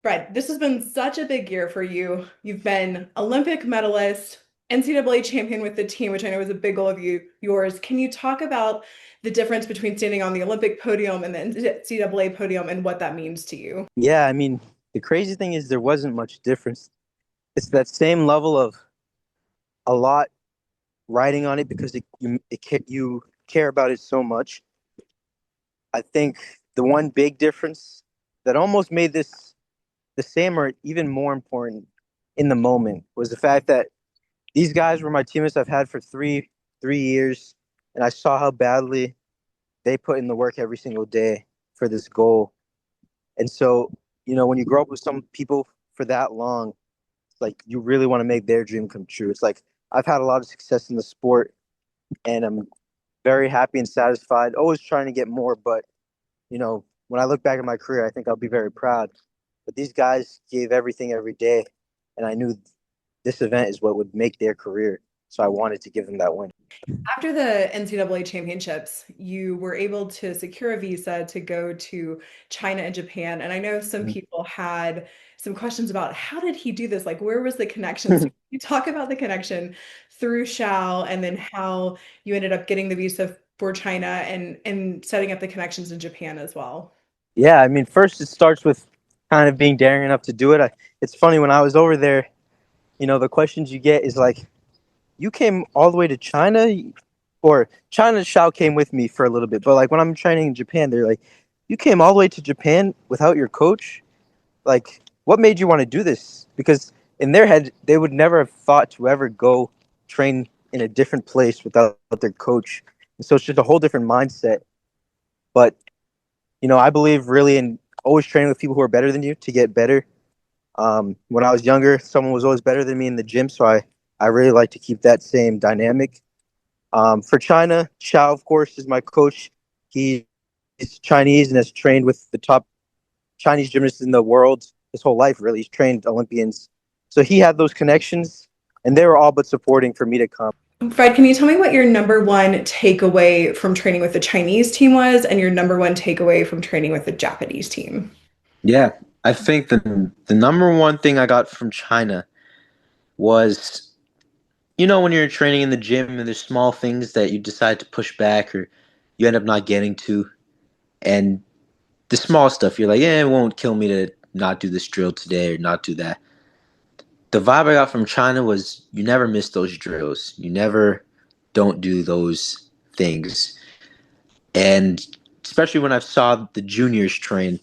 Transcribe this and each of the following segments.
Fred, this has been such a big year for you. You've been Olympic medalist, NCAA champion with the team, which I know is a big goal of yours. Can you talk about the difference between standing on the Olympic podium and the NCAA podium and what that means to you? Yeah, I mean, the crazy thing is there wasn't much difference. It's that same level of a lot riding on it because you care about it so much. I think the one big difference that almost made this the same or even more important in the moment was the fact that these guys were my teammates I've had for three years, and I saw how badly they put in the work every single day for this goal. And so, when you grow up with some people for that long, like you really want to make their dream come true. It's like I've had a lot of success in the sport and I'm very happy and satisfied, always trying to get more. But, when I look back at my career, I think I'll be very proud. But these guys gave everything every day. And I knew this event is what would make their career. So I wanted to give them that win. After the NCAA championships, you were able to secure a visa to go to China and Japan. And I know some people had some questions about how did he do this? Like, where was the connection? So you talk about the connection through Shao and then how you ended up getting the visa for China and setting up the connections in Japan as well. Yeah, I mean, first it starts with kind of being daring enough to do it. It's funny when I was over there, the questions you get is like, you came all the way to China, or China Shao came with me for a little bit, but like when I'm training in Japan, they're like, you came all the way to Japan without your coach? Like, what made you want to do this? Because in their head, they would never have thought to ever go train in a different place without their coach. And so it's just a whole different mindset. But, I believe really in always training with people who are better than you to get better. When I was younger, someone was always better than me in the gym, so I really like to keep that same dynamic. For China, Xiao, of course, is my coach. He's Chinese and has trained with the top Chinese gymnasts in the world his whole life, really. He's trained Olympians. So he had those connections, and they were all but supporting for me to come. Fred, can you tell me what your number one takeaway from training with the Chinese team was and your number one takeaway from training with the Japanese team? Yeah, I think the number one thing I got from China was, when you're training in the gym and there's small things that you decide to push back or you end up not getting to, and the small stuff you're like, yeah, it won't kill me to not do this drill today or not do that. The vibe I got from China was you never miss those drills. You never don't do those things. And especially when I saw the juniors train,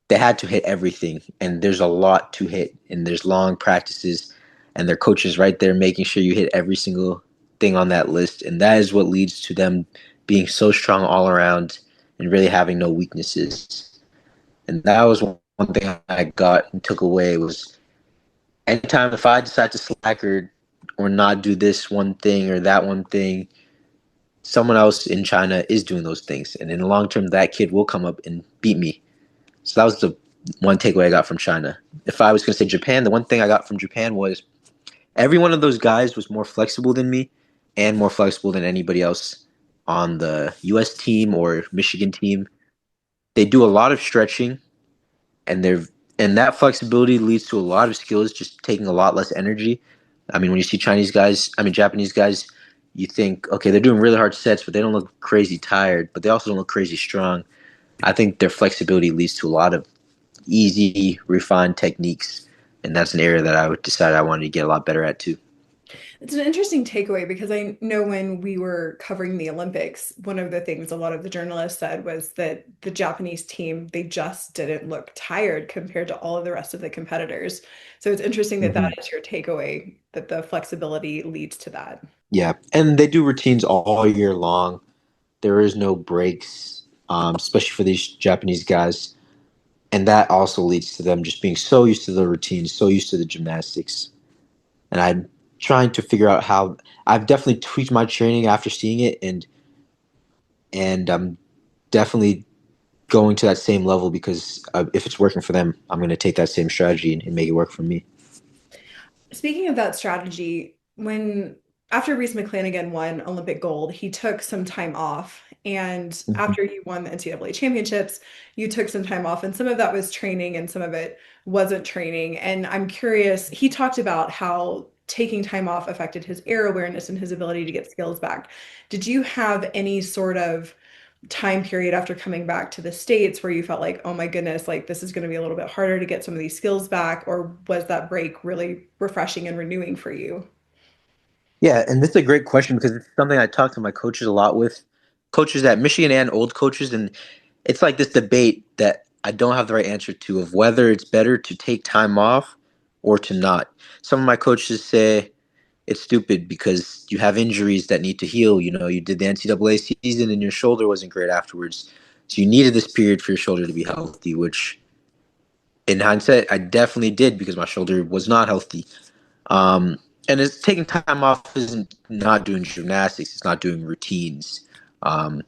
they had to hit everything, and there's a lot to hit, and there's long practices, and their coaches right there making sure you hit every single thing on that list, and that is what leads to them being so strong all around and really having no weaknesses. And that was one thing I got and took away was anytime if I decide to slack or not do this one thing or that one thing, someone else in China is doing those things, and in the long term, that kid will come up and beat me. So that was the one takeaway I got from China. If I was going to say Japan, the one thing I got from Japan was every one of those guys was more flexible than me and more flexible than anybody else on the US team or Michigan team. They do a lot of stretching, and that flexibility leads to a lot of skills just taking a lot less energy. I mean, when you see Japanese guys, you think, okay, they're doing really hard sets, but they don't look crazy tired, but they also don't look crazy strong. I think their flexibility leads to a lot of easy, refined techniques. And that's an area that I would decide I wanted to get a lot better at too. It's an interesting takeaway because I know when we were covering the Olympics, one of the things a lot of the journalists said was that the Japanese team, they just didn't look tired compared to all of the rest of the competitors. So it's interesting that that Hmm. is your takeaway, that the flexibility leads to that. Yeah, and they do routines all year long. There is no breaks, especially for these Japanese guys, and that also leads to them just being so used to the routines, so used to the gymnastics. And I'm trying to figure out how I've definitely tweaked my training after seeing it, and I'm definitely going to that same level because if it's working for them, I'm going to take that same strategy and make it work for me. Speaking of that strategy, when after Reese McClanahan won Olympic gold, he took some time off And Mhm. after you won the NCAA championships, you took some time off, and some of that was training and some of it wasn't training. And I'm curious, he talked about how taking time off affected his air awareness and his ability to get skills back. Did you have any sort of time period after coming back to the States where you felt like, oh my goodness, like this is going to be a little bit harder to get some of these skills back? Or was that break really refreshing and renewing for you? Yeah, and this is a great question because it's something I talk to my coaches a lot with, coaches at Michigan and old coaches, and it's like this debate that I don't have the right answer to of whether it's better to take time off or to not. Some of my coaches say it's stupid because you have injuries that need to heal. You know, you did the NCAA season and your shoulder wasn't great afterwards. So you needed this period for your shoulder to be healthy, which in hindsight, I definitely did because my shoulder was not healthy. Um, and it's taking time off isn't not doing gymnastics. It's not doing routines. Um,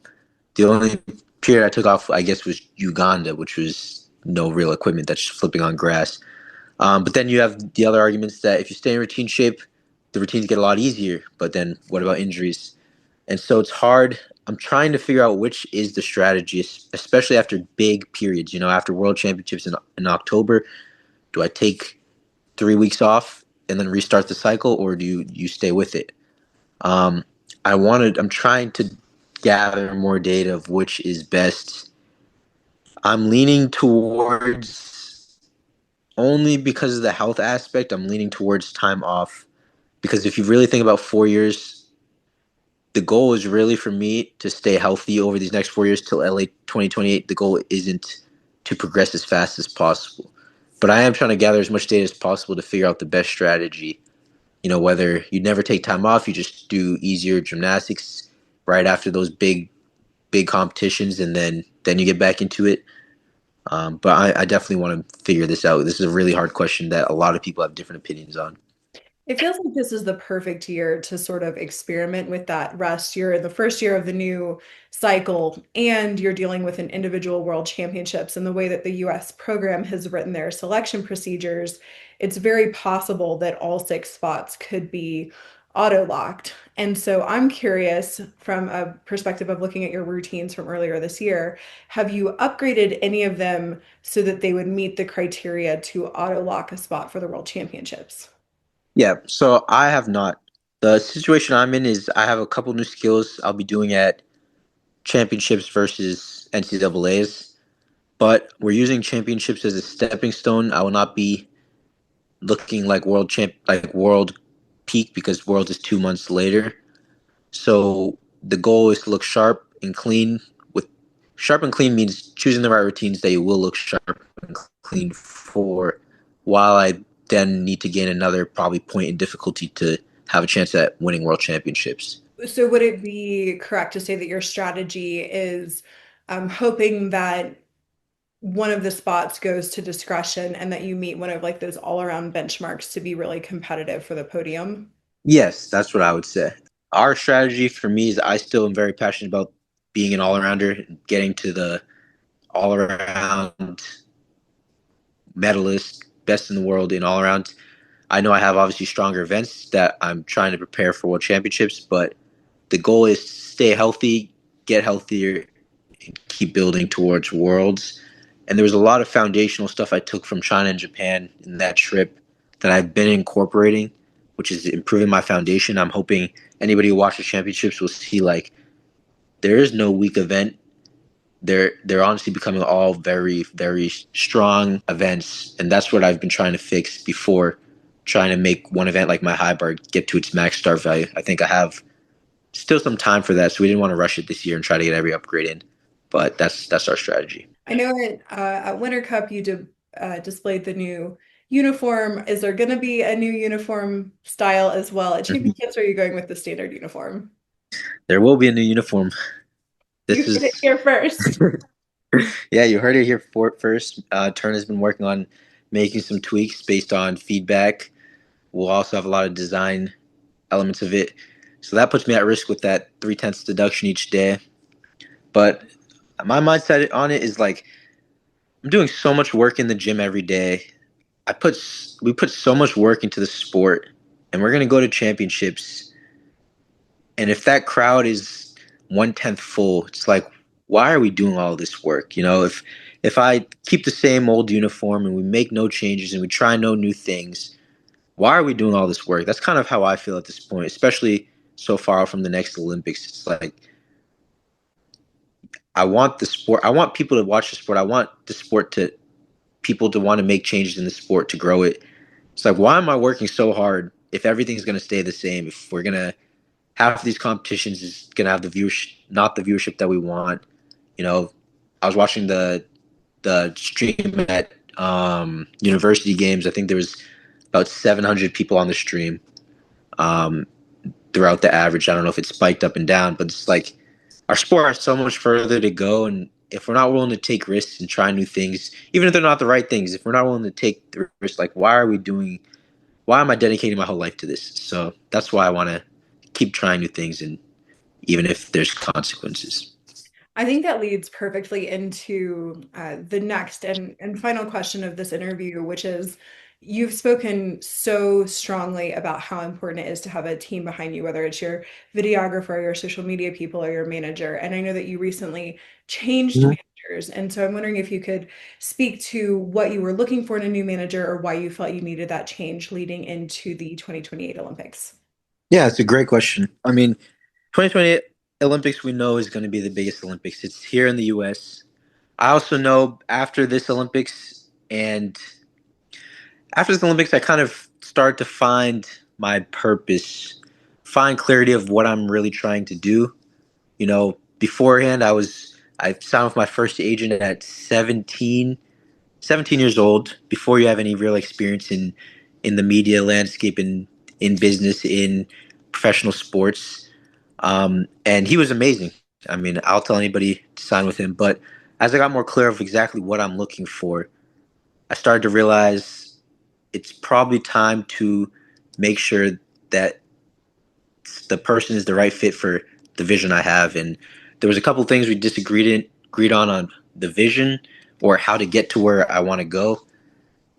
the only period I took off, I guess, was Uganda, which was no real equipment. That's just flipping on grass. But then you have the other arguments that if you stay in routine shape, the routines get a lot easier. But then what about injuries? And so it's hard. I'm trying to figure out which is the strategy, especially after big periods. You know, after World Championships in October, do I take 3 weeks off and then restart the cycle, or do you stay with it? Um, I'm trying to gather more data of which is best. I'm leaning towards only because of the health aspect. I'm leaning towards time off because if you really think about 4 years, the goal is really for me to stay healthy over these next 4 years till LA 2028. The goal isn't to progress as fast as possible, but I am trying to gather as much data as possible to figure out the best strategy. You know, whether you never take time off, you just do easier gymnastics right after those big competitions, and then you get back into it. But I definitely want to figure this out. This is a really hard question that a lot of people have different opinions on. It feels like this is the perfect year to sort of experiment with that rest. You're in the first year of the new cycle, and you're dealing with an individual world championships. And the way that the US program has written their selection procedures, it's very possible that all six spots could be auto locked. And so I'm curious from a perspective of looking at your routines from earlier this year, have you upgraded any of them so that they would meet the criteria to auto lock a spot for the world championships? Yeah, so I have not. The situation I'm in is I have a couple new skills I'll be doing at championships versus NCAAs, but we're using championships as a stepping stone. I will not be looking like world peak because world is 2 months later. So the goal is to look sharp and clean. With sharp and clean means choosing the right routines that you will look sharp and clean for, while I then need to gain another probably point in difficulty to have a chance at winning world championships. So would it be correct to say that your strategy is hoping that one of the spots goes to discretion and that you meet one of like those all-around benchmarks to be really competitive for the podium? Yes, that's what I would say. Our strategy for me is I still am very passionate about being an all-arounder, getting to the all-around medalist, best in the world in all-around. I know I have obviously stronger events that I'm trying to prepare for world championships, but the goal is to stay healthy, get healthier, and keep building towards worlds. And there was a lot of foundational stuff I took from China and Japan in that trip that I've been incorporating, which is improving my foundation. I'm hoping anybody who watches championships will see like there is no weak event. They're honestly becoming all very, very strong events, and that's what I've been trying to fix before trying to make one event like my high bar get to its max start value. I think I have still some time for that, so we didn't want to rush it this year and try to get every upgrade in. But that's our strategy. I know at Winter Cup you displayed the new uniform. Is there going to be a new uniform style as well at championships, or are you going with the standard uniform? There will be a new uniform. You This heard it is here first. yeah, you heard it here first. Turn has been working on making some tweaks based on feedback. We'll also have a lot of design elements of it. So that puts me at risk with that 3/10 deduction each day. But my mindset on it is like I'm doing so much work in the gym every day. We put so much work into the sport, and we're gonna go to championships. And if that crowd is 1/10 full, it's like, why are we doing all this work? If I keep the same old uniform and we make no changes and we try no new things, why are we doing all this work? That's kind of how I feel at this point, especially so far from the next Olympics. It's like, I want the sport. I want people to watch the sport. I want the sport to people to want to make changes in the sport to grow it. It's like, why am I working so hard if everything's going to stay the same? If we're going to half of these competitions is going to have the viewership, not the viewership that we want. I was watching the stream at university games. I think there was about 700 people on the stream throughout the average. I don't know if it spiked up and down, but it's like our sport has so much further to go. And if we're not willing to take risks and try new things, even if they're not the right things, if we're not willing to take the risk, like, why am I dedicating my whole life to this? So that's why I want to keep trying new things, and even if there's consequences. I think that leads perfectly into the next and final question of this interview, which is you've spoken so strongly about how important it is to have a team behind you, whether it's your videographer, your social media people, or your manager. And I know that you recently changed managers. And so I'm wondering if you could speak to what you were looking for in a new manager or why you felt you needed that change leading into the 2028 Olympics. Yeah, it's a great question. I mean, 2028 Olympics, we know, is going to be the biggest Olympics. It's here in the U.S. I also know after this Olympics I kind of start to find my purpose, find clarity of what I'm really trying to do. Beforehand, I signed with my first agent at 17 years old, before you have any real experience in the media landscape, in business, in professional sports. And he was amazing. I mean, I'll tell anybody to sign with him. But as I got more clear of exactly what I'm looking for, I started to realize it's probably time to make sure that the person is the right fit for the vision I have. And there was a couple of things we agreed on the vision, or how to get to where I want to go.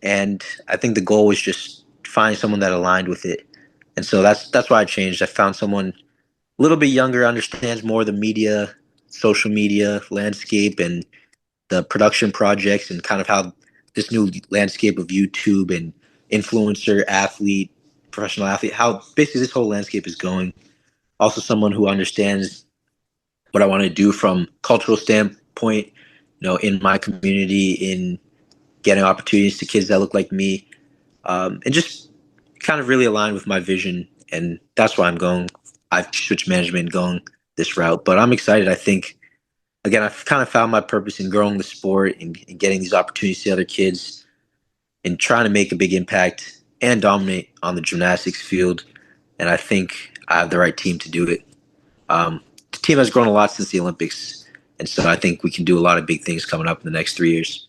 And I think the goal was just find someone that aligned with it. And so that's why I changed. I found someone a little bit younger, understands more of the media, social media landscape, and the production projects, and kind of how this new landscape of YouTube and influencer athlete, professional athlete, how basically this whole landscape is going. Also someone who understands what I want to do from cultural standpoint, in my community, in getting opportunities to kids that look like me, and just kind of really aligned with my vision. And that's why I've switched management and going this route. But I'm excited. I think, again, I've kind of found my purpose in growing the sport and getting these opportunities to other kids and trying to make a big impact and dominate on the gymnastics field. And I think I have the right team to do it. The team has grown a lot since the Olympics. And so I think we can do a lot of big things coming up in the next 3 years.